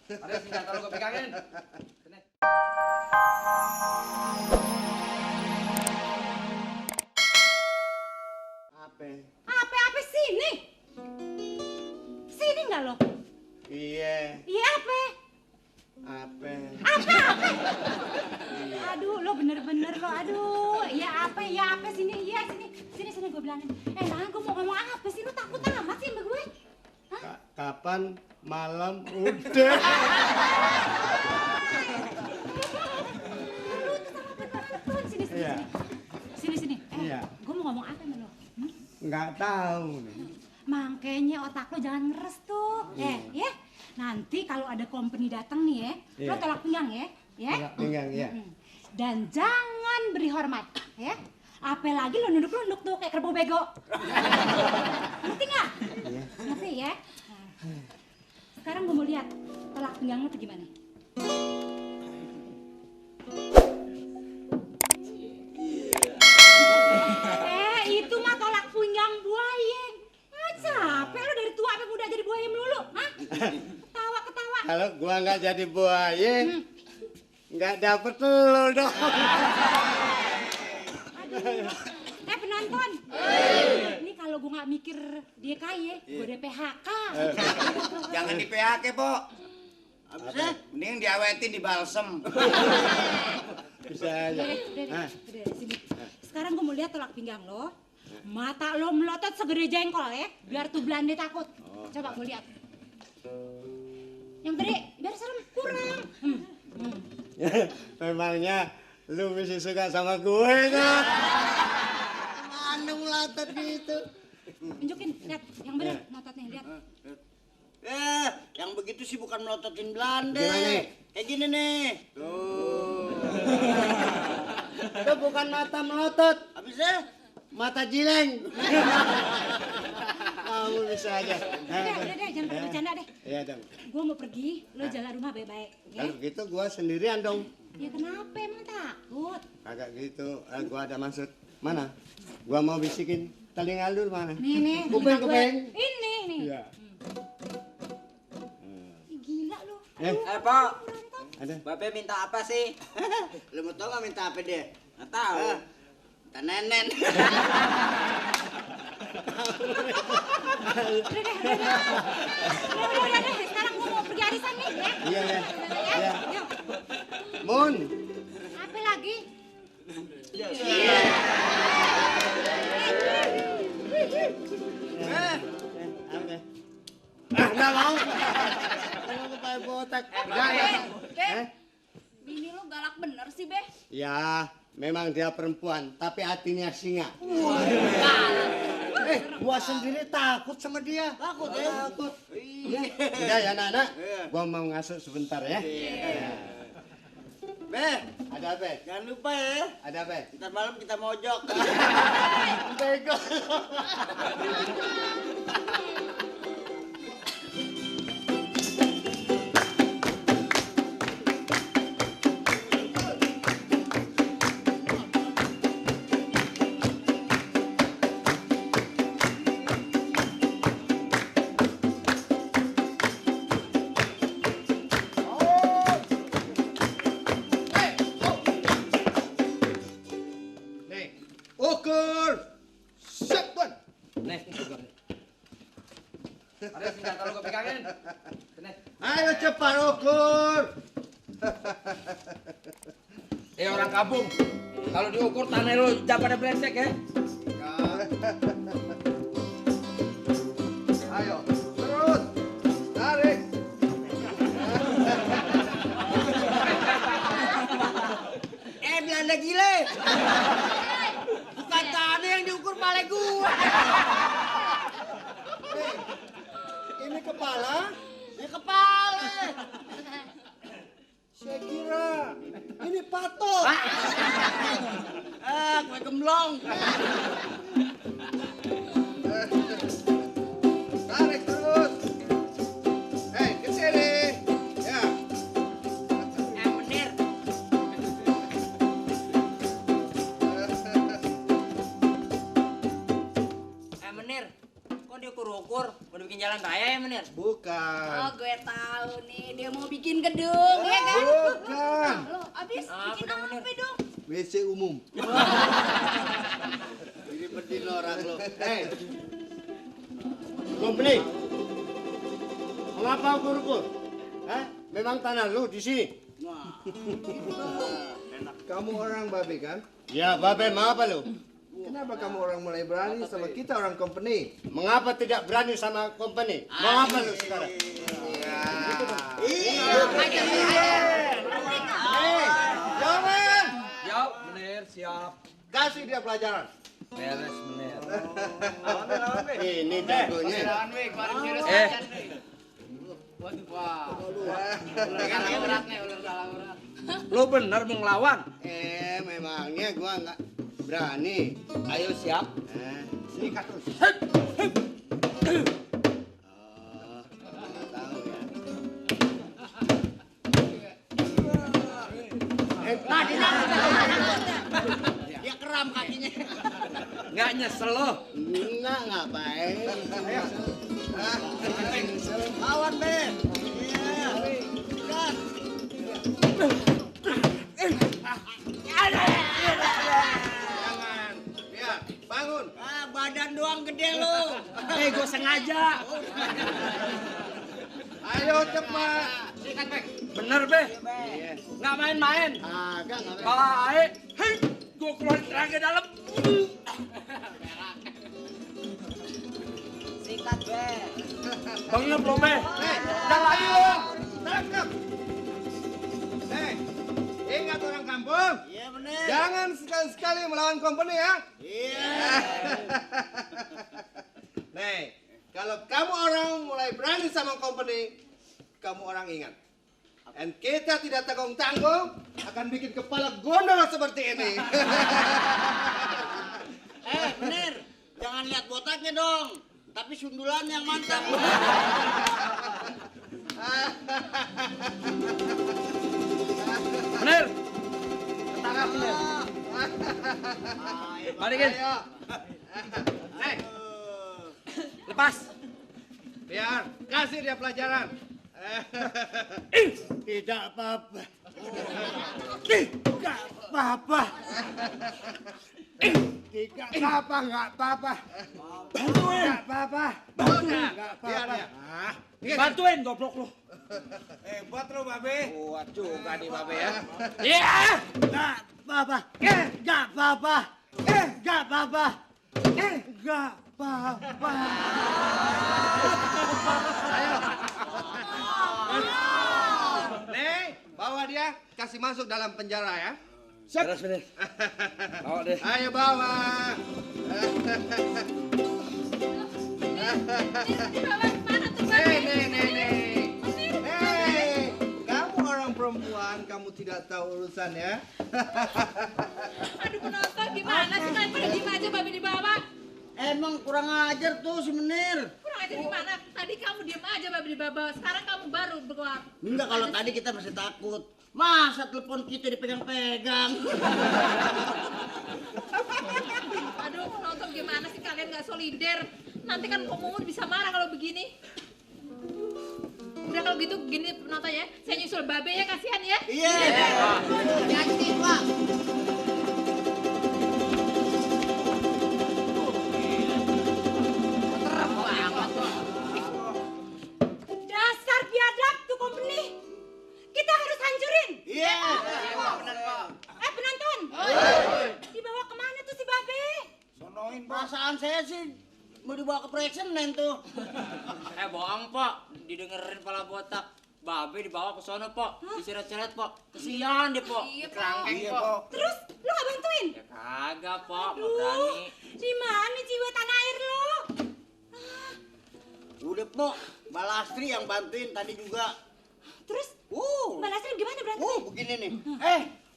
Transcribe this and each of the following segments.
Ada senjata lu gue pegangin. Sini. Apa sini? Sini nggak lo? Iya. Iya apa? Apa? Aduh, lo bener-bener lo. Aduh, iya apa sini? Iya sini gue bilangin. Nah, gue mau ngomong apa sih? Lo takut amat sih sama gue? Hah? Kapan malam udah? Lo tuh sama beneran. Sini. Iya. Sini. Iya. Gue mau ngomong apa sama lo? Nggak tahu. Makanya otak lo jangan ngeres tuh. Ya. Nanti kalau ada company datang nih Iya. lo tolak pinggang ya. Tolak pinggang, ya. Dan jangan beri hormat, ya. Apalagi lo nunduk-nunduk tuh kayak kerbau bego. Ngerti nggak? Iya. Ngerti ya? Nah, sekarang gue mau lihat tolak pinggang lo tuh gimana. Itu mah tolak pinggang buaya. Capek lo dari tua sampai muda jadi buaya melulu, hah? Ketawa. Kalau gua nggak jadi buaya, nggak dapet telur dong. Aduh. Penonton. Ini kalau gue nggak mikir dia kaya, gue udah PHK. Jangan di PHK, Po. Abisnya mending diawetin di balsem. Bisa aja. Udah, sini. Sekarang gue mau lihat tolak pinggang lo. Mata lo melotot segede jengkol ya, biar tuh Belanda takut. Coba gue lihat. Yang gede, biar serem, kurang. Memangnya lu mesti suka sama gue kan? Mana melotot gitu? Tunjukin, lihat. Yang bener, nototnya, lihat. Yang begitu sih bukan melototin Belanda. Gimana? Kayak gini nih. Tuh. Itu bukan mata melotot, Abisnya mata jileng. Kamu bisa aja. Udah, jangan pada bercanda deh. Iya dong. Gue mau pergi, lo jaga rumah baik-baik. Ya? Kalau gitu gua sendirian dong. Ya kenapa emang takut? Kagak gitu, gua ada maksud. Mana? Gua mau bisikin telinga lu mana? Nih, Kuping. Ini. Iya. Ih, gila lu. Pak. Ada. Babe minta apa sih? Lu mau tau gak minta apa dia? Nggak tahu. Minta nenen. Udah deh. Sekarang gua mau pergi arisan nih ya. Iya. Ya. Yuk. Mun. Apa lagi? Apa? Enggak mau. Mau kepala botak. Bini lu galak bener sih, Be. Ya, memang dia perempuan, tapi hatinya singa. Gua sendiri takut sama dia. Takut ya? Takut. Udah ya, Nana. Gua mau ngasuh sebentar ya. Be, Ada apa? jangan lupa ya. Ada apa? Ntar malam kita mojok. Bego. Nih, ukur. Sepen. Nih. Ada senjata lu gue pegangin. Sini. Ayo cepat ukur. Orang kampung. Kalau diukur tanah lu jangan pada brengsek ya. Ayo, terus. Tarik. Belanda gile. Bukan tanah yang diukur pale gua. Ini kepala. Ini kepala. Saya kira ini patok. Kue gemblong. Tarik terus. Ke sini. Ya. Menir. Menir. Kok diukur ukur-ukur mau bikin jalan raya ya Menir? Bukan. Oh, gue tahu nih, dia mau bikin gedung, ya kan? Bukan. Lo abis bikin apa dong? WC umum. Ini pedih orang lo. Company. Mengapa ukur-ukur? Hah? Memang tanah lu di sini? Wah. Kamu orang Babe kan? Ya, Babe, mengapa lu? Kenapa kamu orang mulai berani sama kita orang company? Mengapa tidak berani sama company? Mengapa lu sekarang? Jangan! Siap, bener, siap. Kasih dia pelajaran. Beres, bener. Ini jagonya. Lo bener mau ngelawan? Memangnya gua nggak berani. Ayo siap. Sini katus. Tahu ya. Dia keram kakinya. Nggak nyesel lo? Enggak, ngapain? Ayo. Lawan Be. Iya. Gas. Jangan. Ya, bangun. Badan doang gede lu. Gue sengaja. Ayo cepat. Bener, Be. Iya. Nggak main-main. Agak ngapain? Baik. Hei, gue keluar tenaga dalam. Sikat Be. Bengep lo, Be. Jangan lagi lo. Tangkap. Ingat orang kampung. Iya bener. Jangan sekali-sekali melawan company ya. Iya. Nih, kalau kamu orang mulai berani sama company, kamu orang ingat. Dan kita tidak tanggung-tanggung akan bikin kepala gondol seperti ini. Bener. Jangan lihat botaknya dong. Tapi sundulan yang mantap. Bener. Ketangkap, bener. Balikin. Ayo. Lepas. Biar kasih dia pelajaran. Tidak apa-apa. Tidak apa-apa. Tidak apa-apa, nggak apa-apa. Bantuin. Nggak apa-apa. Bantuin. Nggak apa-apa. Bantuin, goblok lo. Hebat lo, Babe. Kuat juga nih, Babe ya. Iya. Nggak apa-apa. Nggak apa-apa. Nggak apa-apa. Nggak apa-apa. Ayo. Nih, bawa dia, kasih masuk dalam penjara ya. Beres, bener. Bawa deh. Ayo bawa. Nih. Kamu orang perempuan, kamu tidak tahu urusan ya. Aduh penonton gimana sih kalian pada diem aja babi di bawah? Emang kurang ajar tuh si Menir. Kurang aja gimana? Tadi kamu diem aja babi di bawah, sekarang kamu baru keluar. Enggak, kalau tadi kita masih takut. Masa telepon kita dipegang-pegang? Aduh penonton gimana sih kalian nggak solider? Nanti kan Kok Mumun bisa marah kalau begini. Udah kalau gitu gini penontonnya, saya nyusul babe ya, kasihan ya. Iya. Janji Pak. Dasar biadab tuh company. Kita harus hancurin. Iya. Penonton. Dibawa kemana tuh si babe? Perasaan saya sih mau dibawa ke proyek Senen tuh. Bohong, Pak. Didengerin pala botak. Babe dibawa ke sono, Pak. Diseret-seret, Pak. Kesian deh, Pak. Iya, Dikerangkeng, Pak. Terus lu nggak bantuin? Ya kagak, Pak. Nggak Aduh, berani. di mana jiwa tanah air lo? Udah, Pok. Balastri yang bantuin tadi juga. Terus Mbak Lasri gimana berantem? Begini nih.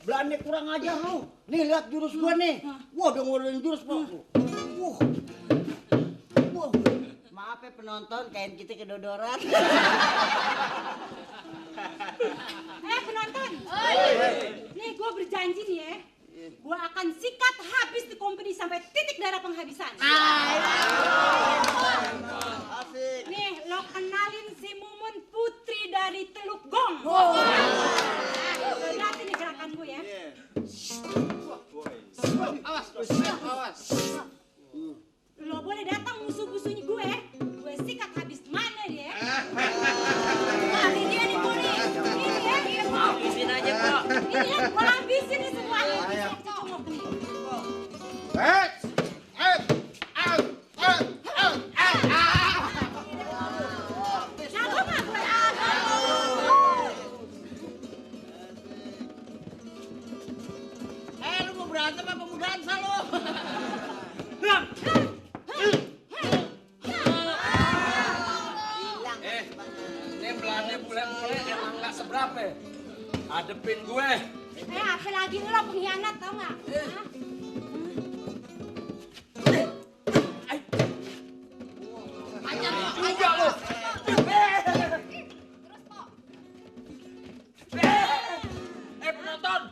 Belanda kurang ajar lu. Nih lihat jurus gua nih. Wah, udah ngeluarin jurus, Pok. Wah. Maaf ya penonton, kain kita kedodoran. Penonton. Nih gue berjanji nih ya. Gue akan sikat habis di company sampai titik darah penghabisan. Berarti nih gerakan gue ya. Awas. Lo boleh datang musuh-musuhnya gue sikat habis mana dia? Wah, ini dia nih Bu nih. Ini ya. Habisin aja, Pak. Ini ya, gue habisin nih semuanya. Congok nih. Jago nggak gue? Lu mau berantem apa mau dansa lu? Ini belanda bule-bule emang nggak seberapa. Hadepin gue. Apa lagi lo pengkhianat tau nggak? Hah? Juga lo. Penonton.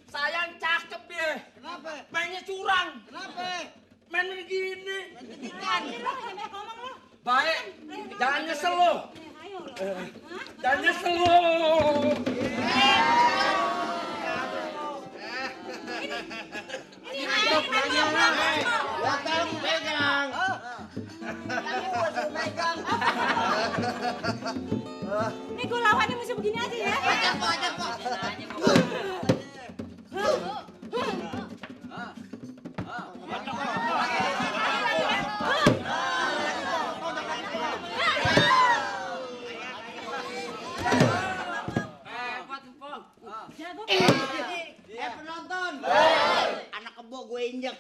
Sayang cakep dia. Kenapa? Mainnya curang. Kenapa? Main begini. Lo jangan banyak ngomong lo. Baik. Jangan nyesel lo. Ayo lo. Hah? Jangan nyesel lo. Datang pegang. Nih gue lawannya mesti begini aja ya. Hebat, Pak. Jago. Penonton. Anak kebo gue injek.